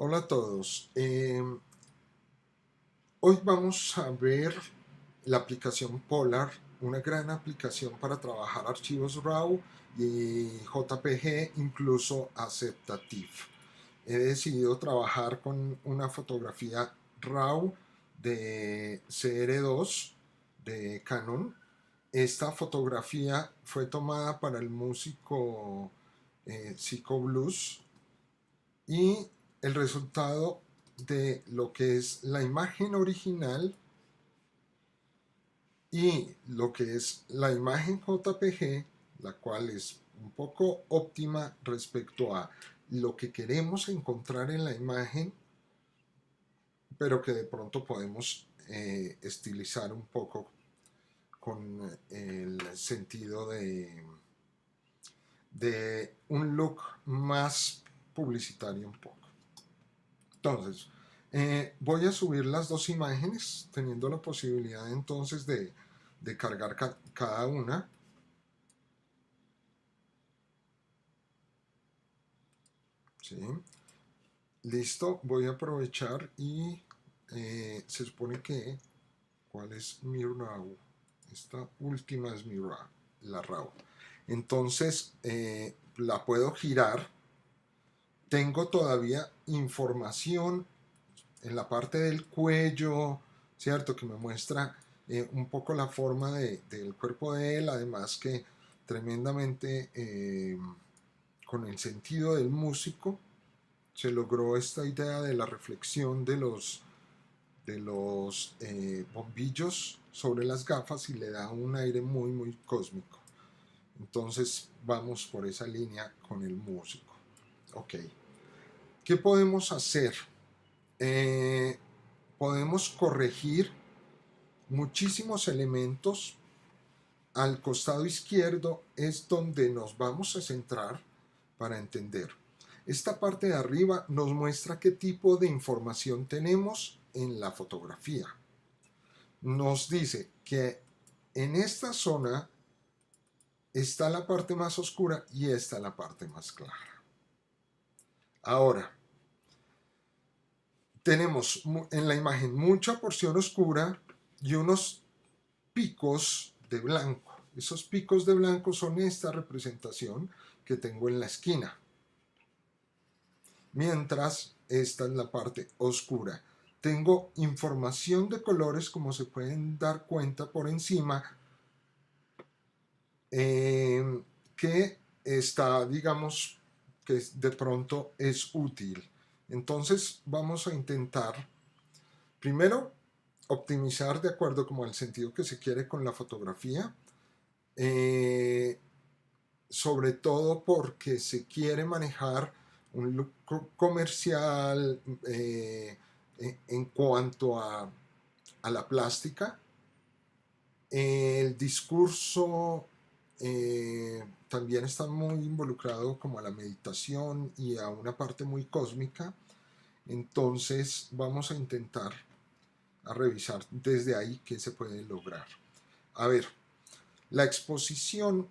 Hola a todos. Hoy vamos a ver la aplicación Polar, una gran aplicación para trabajar archivos RAW y JPG, incluso Acceptative. He decidido trabajar con una fotografía RAW de CR2 de Canon. Esta fotografía fue tomada para el músico Psycho Blues y el resultado de lo que es la imagen original y lo que es la imagen JPG, la cual es un poco óptima respecto a lo que queremos encontrar en la imagen, pero que de pronto podemos estilizar un poco con el sentido de un look más publicitario un poco. Entonces, voy a subir las dos imágenes, teniendo la posibilidad entonces de cargar cada una. ¿Sí? Listo, voy a aprovechar y se supone que, ¿cuál es mi RAW? Esta última es mi RAW, la RAW. Entonces, la puedo girar. Tengo todavía información en la parte del cuello, ¿cierto? Que me muestra un poco la forma del cuerpo de él, además que tremendamente con el sentido del músico se logró esta idea de la reflexión de los bombillos sobre las gafas y le da un aire muy muy cósmico. Entonces vamos por esa línea con el músico. Ok, ¿qué podemos hacer? Eh, Podemos corregir muchísimos elementos. Al costado izquierdo es donde nos vamos a centrar para entender. Esta parte de arriba nos muestra qué tipo de información tenemos en la fotografía. Nos dice que en esta zona está la parte más oscura y esta la parte más clara. Ahora, tenemos en la imagen mucha porción oscura y unos picos de blanco. Esos picos de blanco son esta representación que tengo en la esquina. Mientras esta es la parte oscura. Tengo información de colores, como se pueden dar cuenta por encima, que está, digamos, que de pronto es útil. Entonces vamos a intentar, primero, optimizar de acuerdo como al sentido que se quiere con la fotografía. Sobre todo porque se quiere manejar un look comercial en cuanto a la plástica. El discurso también está muy involucrado como a la meditación y a una parte muy cósmica. Entonces vamos a intentar a revisar desde ahí qué se puede lograr. A ver, la exposición,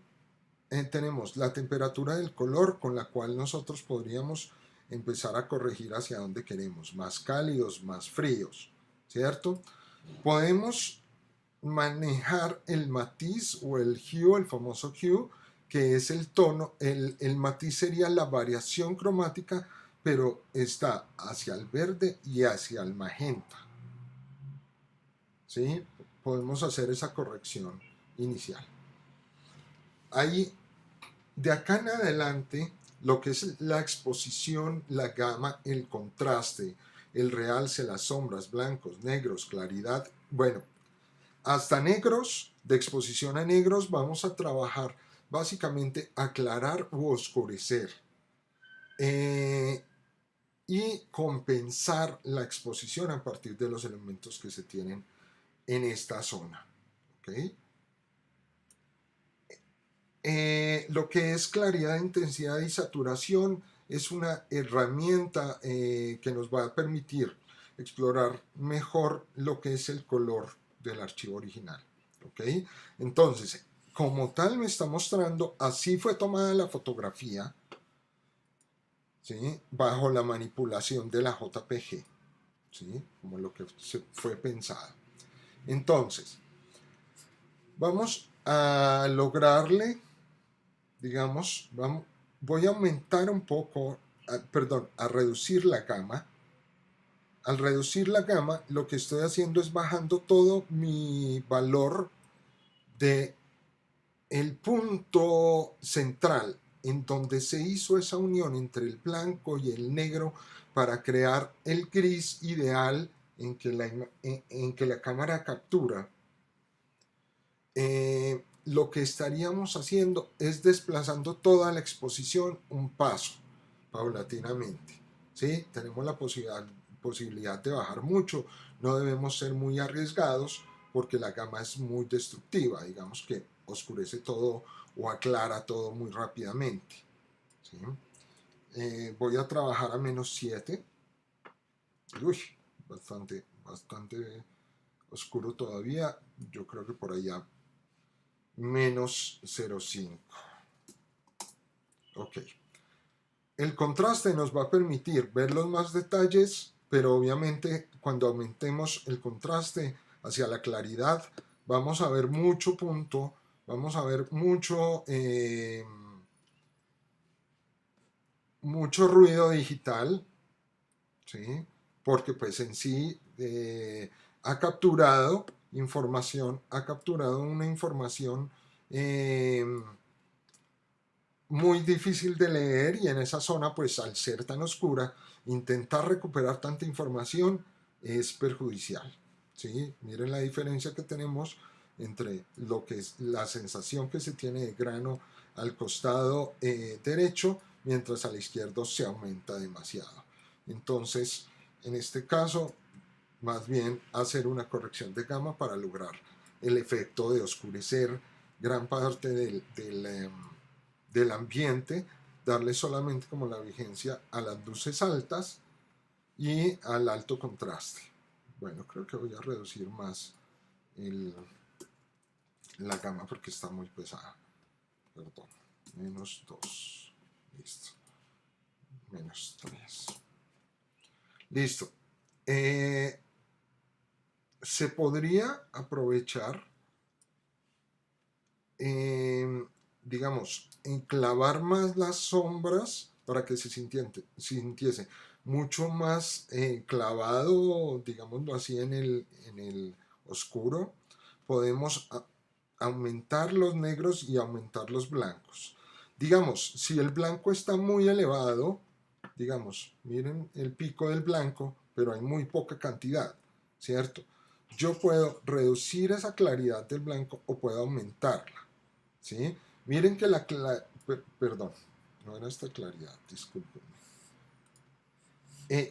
tenemos la temperatura del color con la cual nosotros podríamos empezar a corregir hacia donde queremos, más cálidos, más fríos, ¿cierto? Podemos manejar el matiz o el hue, el famoso hue, que es el tono. El matiz sería la variación cromática, pero está hacia el verde y hacia el magenta, ¿sí? Podemos hacer esa corrección inicial. Ahí, de acá en adelante, lo que es la exposición, la gama, el contraste, el realce, las sombras, blancos, negros, claridad, bueno, hasta negros, de exposición a negros, vamos a trabajar básicamente aclarar u oscurecer y compensar la exposición a partir de los elementos que se tienen en esta zona. ¿Okay? Lo que es claridad, intensidad y saturación es una herramienta que nos va a permitir explorar mejor lo que es el color del archivo original. ¿Okay? Entonces, como tal me está mostrando, así fue tomada la fotografía. ¿sí? Bajo la manipulación de la JPG, ¿sí? Como lo que se fue pensado. Entonces, vamos a lograrle, digamos, voy a aumentar un poco, perdón, a reducir la gama. Al reducir la gama, lo que estoy haciendo es bajando todo mi valor de el punto central en donde se hizo esa unión entre el blanco y el negro para crear el gris ideal en que la cámara captura. Lo que estaríamos haciendo es desplazando toda la exposición un paso, paulatinamente. ¿Sí? Tenemos la posibilidad de bajar mucho, no debemos ser muy arriesgados porque la gama es muy destructiva, digamos que oscurece todo o aclara todo muy rápidamente. ¿Sí? Voy a trabajar a -7. Uy, bastante oscuro todavía. Yo creo que por allá -0,5. Ok. El contraste nos va a permitir ver los más detalles, pero obviamente cuando aumentemos el contraste hacia la claridad, vamos a ver mucho punto, vamos a ver mucho ruido digital, ¿sí? Porque pues en sí ha capturado información, ha capturado una información eh, muy difícil de leer, y en esa zona, pues al ser tan oscura, intentar recuperar tanta información es perjudicial. ¿Sí? Miren la diferencia que tenemos entre lo que es la sensación que se tiene de grano al costado derecho, mientras al izquierdo se aumenta demasiado. Entonces, en este caso, más bien hacer una corrección de gama para lograr el efecto de oscurecer gran parte del ambiente, darle solamente como la vigencia a las luces altas y al alto contraste. Bueno, creo que voy a reducir más la gama porque está muy pesada. Perdón. -2. Listo. -3. Listo. Se podría aprovechar, digamos, enclavar más las sombras para que se sintiese mucho más clavado, digámoslo así, en el oscuro. Podemos aumentar los negros y aumentar los blancos. Digamos, si el blanco está muy elevado, digamos, miren el pico del blanco, pero hay muy poca cantidad, ¿cierto? Yo puedo reducir esa claridad del blanco o puedo aumentarla, ¿sí? Miren que perdón, no era esta claridad, disculpen.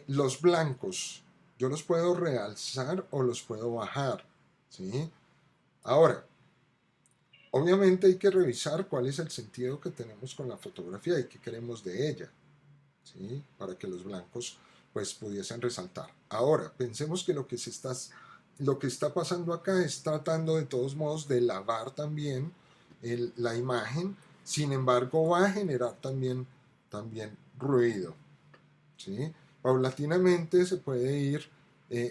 Los blancos, yo los puedo realzar o los puedo bajar, ¿sí? Ahora, obviamente hay que revisar cuál es el sentido que tenemos con la fotografía y qué queremos de ella, ¿sí? Para que los blancos pues pudiesen resaltar. Ahora, pensemos que lo que está pasando acá es tratando de todos modos de lavar también la imagen, sin embargo va a generar también ruido, ¿sí? Paulatinamente se puede ir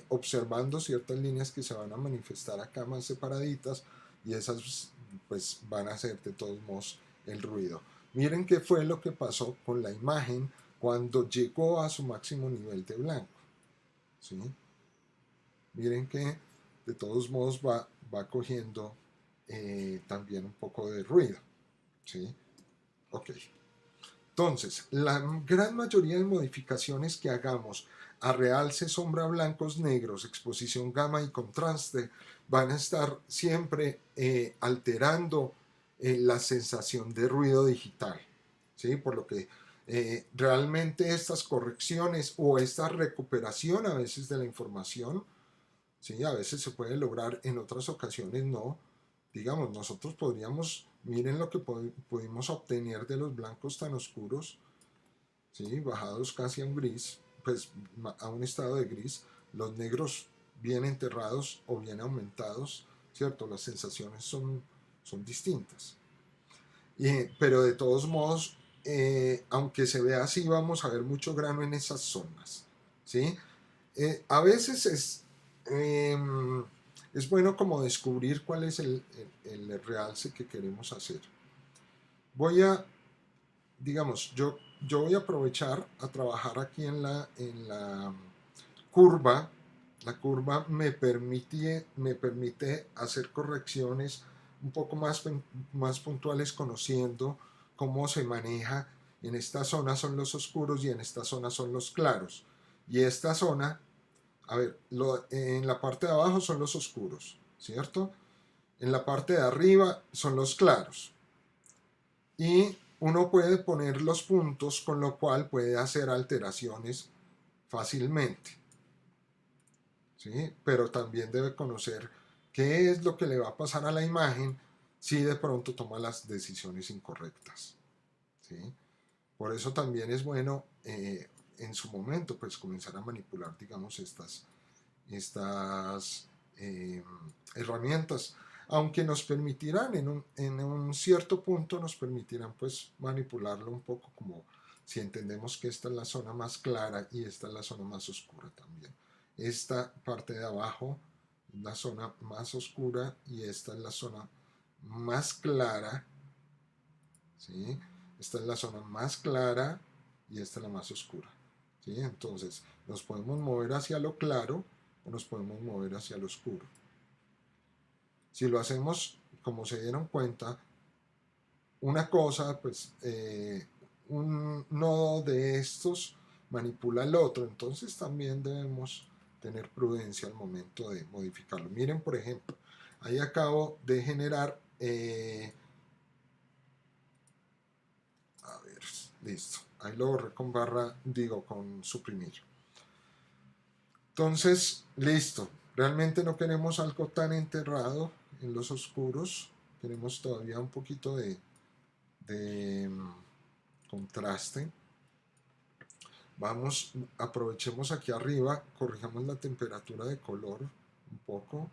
observando ciertas líneas que se van a manifestar acá más separaditas, y esas pues van a hacer de todos modos el ruido. Miren qué fue lo que pasó con la imagen cuando llegó a su máximo nivel de blanco, ¿sí? Miren que de todos modos va cogiendo también un poco de ruido, ¿sí? Ok. Entonces, la gran mayoría de modificaciones que hagamos a realce, sombra, blancos, negros, exposición, gama y contraste van a estar siempre alterando la sensación de ruido digital, ¿sí? Por lo que realmente estas correcciones o esta recuperación a veces de la información, ¿sí? A veces se puede lograr, en otras ocasiones no. Digamos, nosotros podríamos, miren lo que pudimos obtener de los blancos tan oscuros, ¿sí? Bajados casi a un gris, pues a un estado de gris, los negros bien enterrados o bien aumentados, ¿cierto? Las sensaciones son distintas. Pero de todos modos, aunque se vea así, vamos a ver mucho grano en esas zonas, ¿sí? A veces es bueno como descubrir cuál es el realce que queremos hacer. Voy a, digamos, yo voy a aprovechar a trabajar aquí en la curva. La curva me permite hacer correcciones un poco más puntuales, conociendo cómo se maneja. En esta zona son los oscuros y en esta zona son los claros. Y esta zona, a ver, en la parte de abajo son los oscuros, ¿cierto? En la parte de arriba son los claros. Y uno puede poner los puntos, con lo cual puede hacer alteraciones fácilmente, ¿sí? Pero también debe conocer qué es lo que le va a pasar a la imagen si de pronto toma las decisiones incorrectas, ¿sí? Por eso también es bueno en su momento pues comenzar a manipular, digamos, estas herramientas, aunque nos permitirán en un cierto punto, nos permitirán pues manipularlo un poco, como si entendemos que esta es la zona más clara y esta es la zona más oscura también. Esta parte de abajo es la zona más oscura y esta es la zona más clara, ¿sí? Esta es la zona más clara y esta es la más oscura, ¿sí? Entonces nos podemos mover hacia lo claro o nos podemos mover hacia lo oscuro. Si lo hacemos, como se dieron cuenta, una cosa, pues un nodo de estos manipula el otro, entonces también debemos tener prudencia al momento de modificarlo. Miren, por ejemplo, ahí acabo de generar, a ver, listo, ahí lo borré con barra, digo, con suprimir. Entonces, listo, realmente no queremos algo tan enterrado en los oscuros, queremos todavía un poquito de contraste. Vamos, aprovechemos aquí arriba, corrijamos la temperatura de color un poco,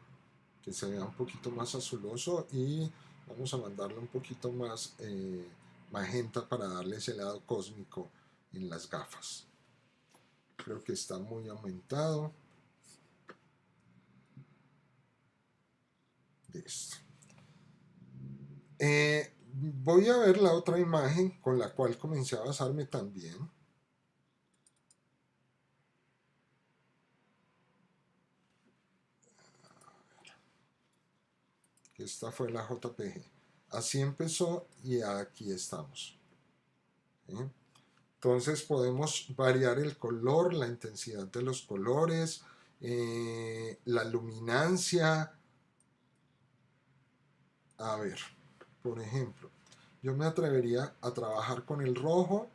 que se vea un poquito más azuloso, y vamos a mandarle un poquito más magenta para darle ese lado cósmico en las gafas. Creo que está muy aumentado. Listo. Voy a ver la otra imagen con la cual comencé a basarme también. Esta fue la JPG. Así empezó y aquí estamos, ¿sí? Entonces podemos variar el color, la intensidad de los colores, la luminancia. A ver, por ejemplo, yo me atrevería a trabajar con el rojo.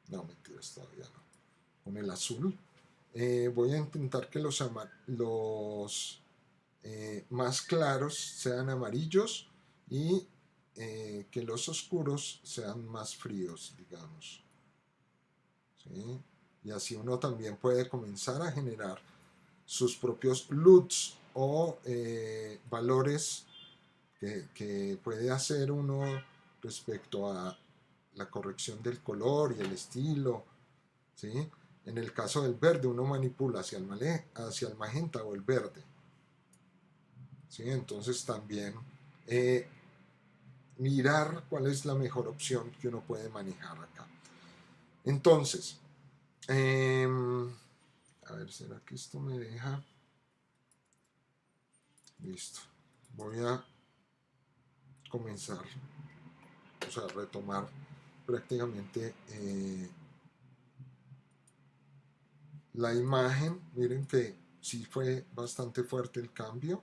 No, mentiras, todavía no. Con el azul. Voy a intentar que los más claros sean amarillos y que los oscuros sean más fríos, digamos, ¿sí? Y así uno también puede comenzar a generar sus propios LUTs o valores que puede hacer uno respecto a la corrección del color y el estilo, ¿sí? En el caso del verde, uno manipula hacia el magenta o el verde, ¿sí? Entonces también eh, mirar cuál es la mejor opción que uno puede manejar acá. Entonces, a ver, ¿será que esto me deja? Listo. Voy a comenzar, o sea, retomar prácticamente la imagen. Miren que sí fue bastante fuerte el cambio,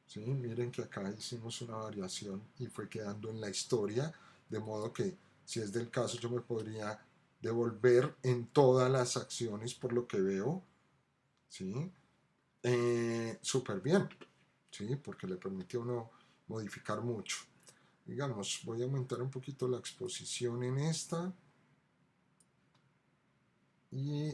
¿sí? Miren que acá hicimos una variación y fue quedando en la historia, de modo que si es del caso yo me podría devolver en todas las acciones por lo que veo, ¿sí? Súper bien, ¿sí? Porque le permite a uno modificar mucho. Digamos, voy a aumentar un poquito la exposición en esta y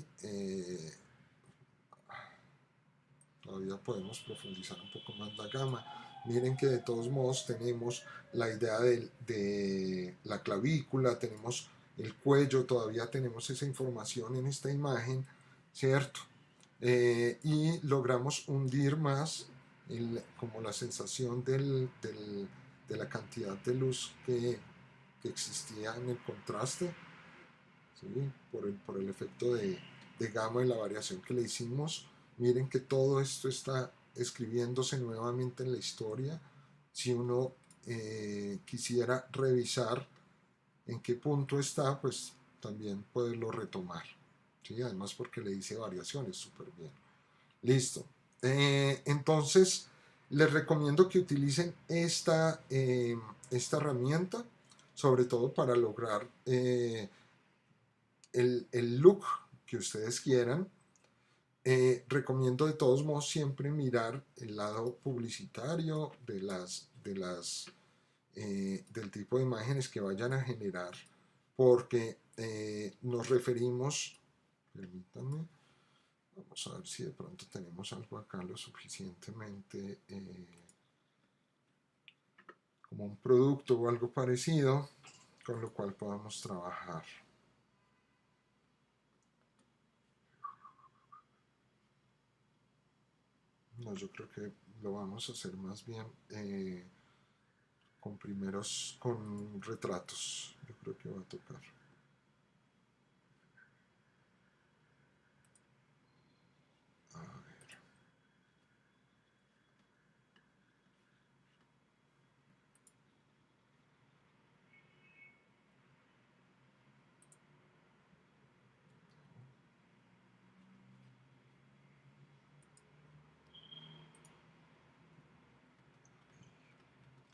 todavía podemos profundizar un poco más la gama. Miren que de todos modos tenemos la idea de la clavícula, tenemos el cuello, todavía tenemos esa información en esta imagen, ¿cierto? Y logramos hundir más como la sensación de la cantidad de luz que existía en el contraste, ¿sí? Por el efecto de gamma y la variación que le hicimos. Miren que todo esto está escribiéndose nuevamente en la historia. Si uno quisiera revisar en qué punto está, pues también poderlo retomar. ¿Sí? Además porque le hice variaciones súper bien. Listo. Entonces, les recomiendo que utilicen esta herramienta, sobre todo para lograr el look que ustedes quieran. Recomiendo de todos modos siempre mirar el lado publicitario del tipo de imágenes que vayan a generar, porque nos referimos, permítanme, vamos a ver si de pronto tenemos algo acá lo suficientemente como un producto o algo parecido con lo cual podamos trabajar. No, yo creo que lo vamos a hacer más bien con retratos. Yo creo que va a tocar. A ver.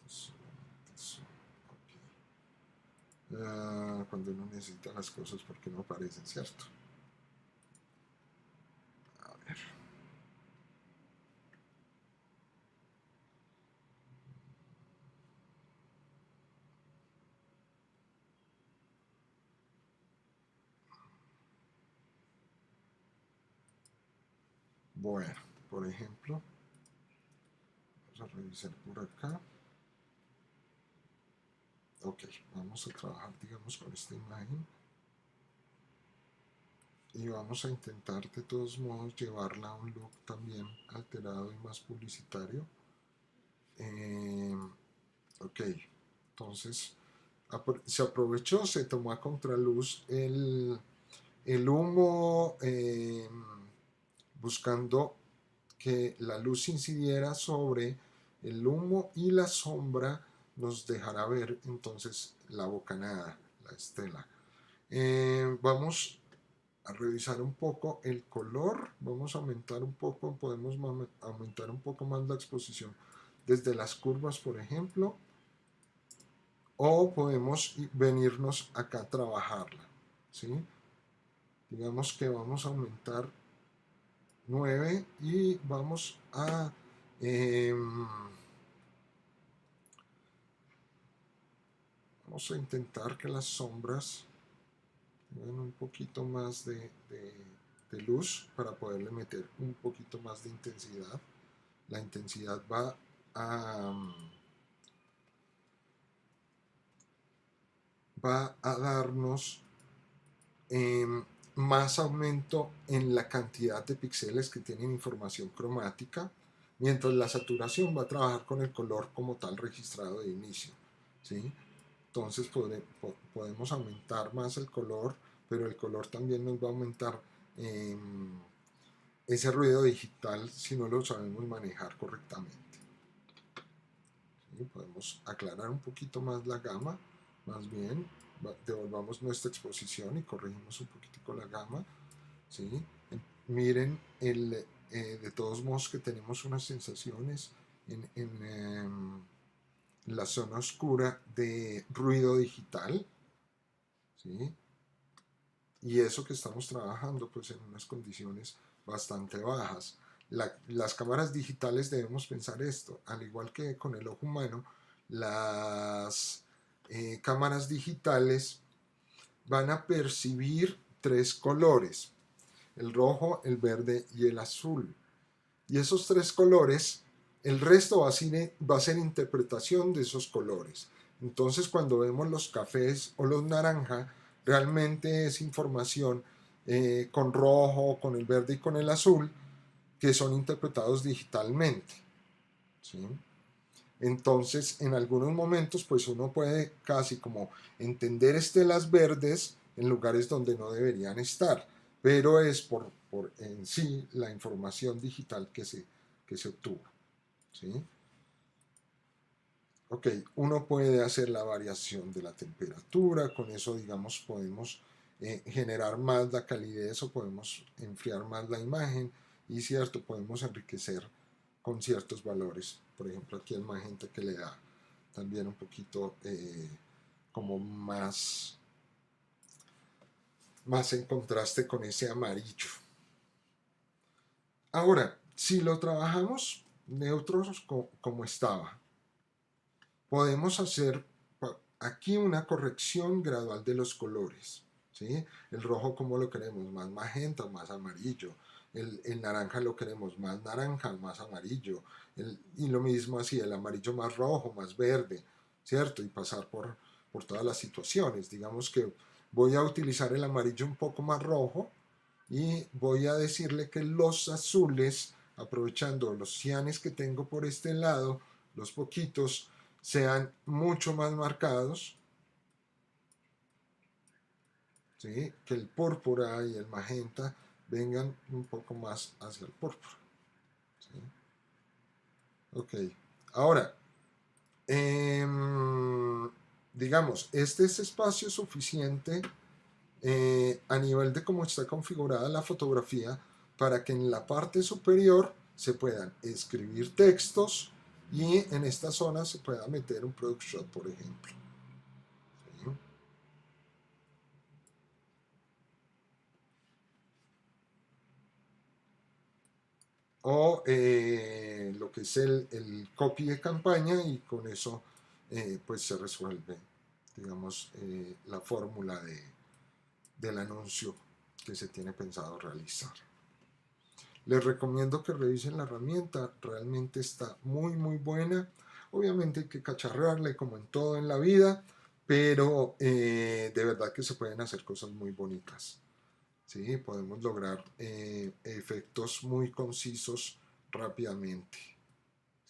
Solamente eso. Ok. Cuando uno necesita las cosas porque no aparecen, ¿cierto? A ver. Bueno, por ejemplo, vamos a revisar por acá. Ok, vamos a trabajar, digamos, con esta imagen. Y vamos a intentar de todos modos llevarla a un look también alterado y más publicitario. Ok, entonces se aprovechó, se tomó a contraluz el humo, buscando que la luz incidiera sobre el humo y la sombra nos dejará ver entonces la bocanada, la estela. Vamos a revisar un poco el color, vamos a aumentar un poco, podemos aumentar un poco más la exposición desde las curvas, por ejemplo, o podemos venirnos acá a trabajarla, ¿sí? Digamos que vamos a aumentar 9 y eh, vamos a intentar que las sombras tengan un poquito más de luz para poderle meter un poquito más de intensidad. La intensidad va a darnos más aumento en la cantidad de píxeles que tienen información cromática, mientras la saturación va a trabajar con el color como tal registrado de inicio, ¿sí? Entonces podemos aumentar más el color, pero el color también nos va a aumentar eh, ese ruido digital si no lo sabemos manejar correctamente. ¿Sí? Podemos aclarar un poquito más la gama, más bien, devolvamos nuestra exposición y corregimos un poquitico la gama. ¿Sí? Miren de todos modos que tenemos unas sensaciones en la zona oscura de ruido digital, ¿sí? Y eso que estamos trabajando pues en unas condiciones bastante bajas. Las cámaras digitales debemos pensar esto, al igual que con el ojo humano, las cámaras digitales van a percibir tres colores: el rojo, el verde y el azul. Y esos tres colores El resto va a ser interpretación de esos colores. Entonces cuando vemos los cafés o los naranja, realmente es información con rojo, con el verde y con el azul, que son interpretados digitalmente. ¿Sí? Entonces, en algunos momentos, pues uno puede casi como entender estelas verdes en lugares donde no deberían estar, pero es por en sí la información digital que se obtuvo. ¿Sí? Ok, uno puede hacer la variación de la temperatura, con eso, digamos, podemos generar más la calidez o podemos enfriar más la imagen y, cierto, podemos enriquecer con ciertos valores. Por ejemplo, aquí el magenta que le da también un poquito como más en contraste con ese amarillo. Ahora, si lo trabajamos neutros como estaba, podemos hacer aquí una corrección gradual de los colores. ¿Sí? El rojo como lo queremos, más magenta, más amarillo. El naranja lo queremos más naranja, más amarillo. Y lo mismo así, el amarillo más rojo, más verde, ¿cierto? Y pasar por todas las situaciones. Digamos que voy a utilizar el amarillo un poco más rojo y voy a decirle que los azules, aprovechando los cianes que tengo por este lado, los poquitos, sean mucho más marcados, ¿sí? Que el púrpura y el magenta vengan un poco más hacia el púrpura. ¿Sí? Ok, ahora, digamos, este es espacio suficiente a nivel de cómo está configurada la fotografía para que en la parte superior se puedan escribir textos y en esta zona se pueda meter un product shot, por ejemplo. ¿Sí? O lo que es el copy de campaña y con eso pues se resuelve, digamos, la fórmula del anuncio que se tiene pensado realizar. Les recomiendo que revisen la herramienta, realmente está muy buena. Obviamente hay que cacharrearle como en todo en la vida, pero de verdad que se pueden hacer cosas muy bonitas. ¿Sí? Podemos lograr efectos muy concisos rápidamente.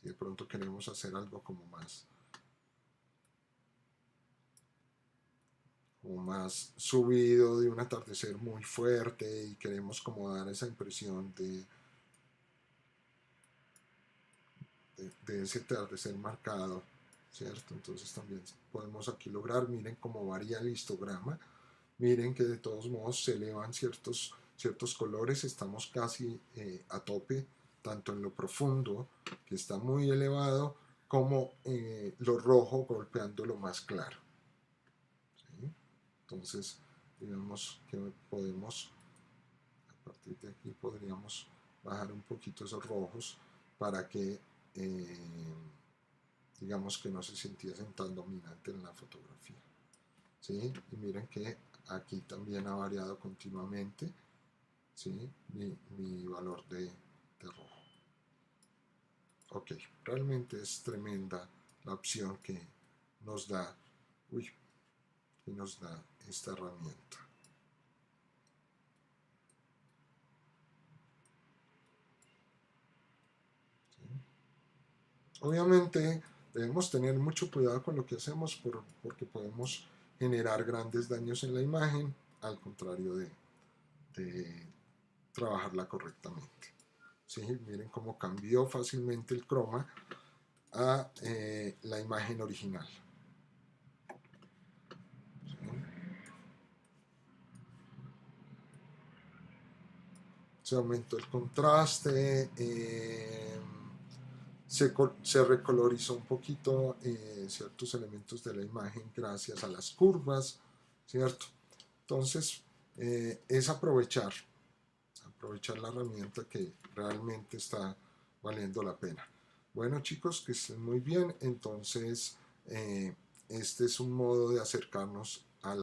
Si de pronto queremos hacer algo como más subido de un atardecer muy fuerte y queremos como dar esa impresión de ese atardecer marcado, ¿cierto? Entonces también podemos aquí lograr, miren cómo varía el histograma, miren que de todos modos se elevan ciertos colores, estamos casi a tope, tanto en lo profundo, que está muy elevado, como lo rojo golpeando lo más claro. ¿Sí? Entonces, digamos que podemos, a partir de aquí podríamos bajar un poquito esos rojos para que digamos que no se sintiesen tan dominante en la fotografía. ¿Sí? Y miren que aquí también ha variado continuamente, ¿sí? mi valor de rojo. Ok, realmente es tremenda la opción que nos da, que nos da esta herramienta. ¿Sí? Obviamente debemos tener mucho cuidado con lo que hacemos porque podemos generar grandes daños en la imagen, al contrario de trabajarla correctamente. ¿Sí? Miren cómo cambió fácilmente el croma a la imagen original. ¿Sí? Se aumentó el contraste, se recolorizó un poquito ciertos elementos de la imagen gracias a las curvas, ¿cierto? Entonces, es aprovechar la herramienta que realmente está valiendo la pena. Bueno, chicos, que estén muy bien. Entonces, este es un modo de acercarnos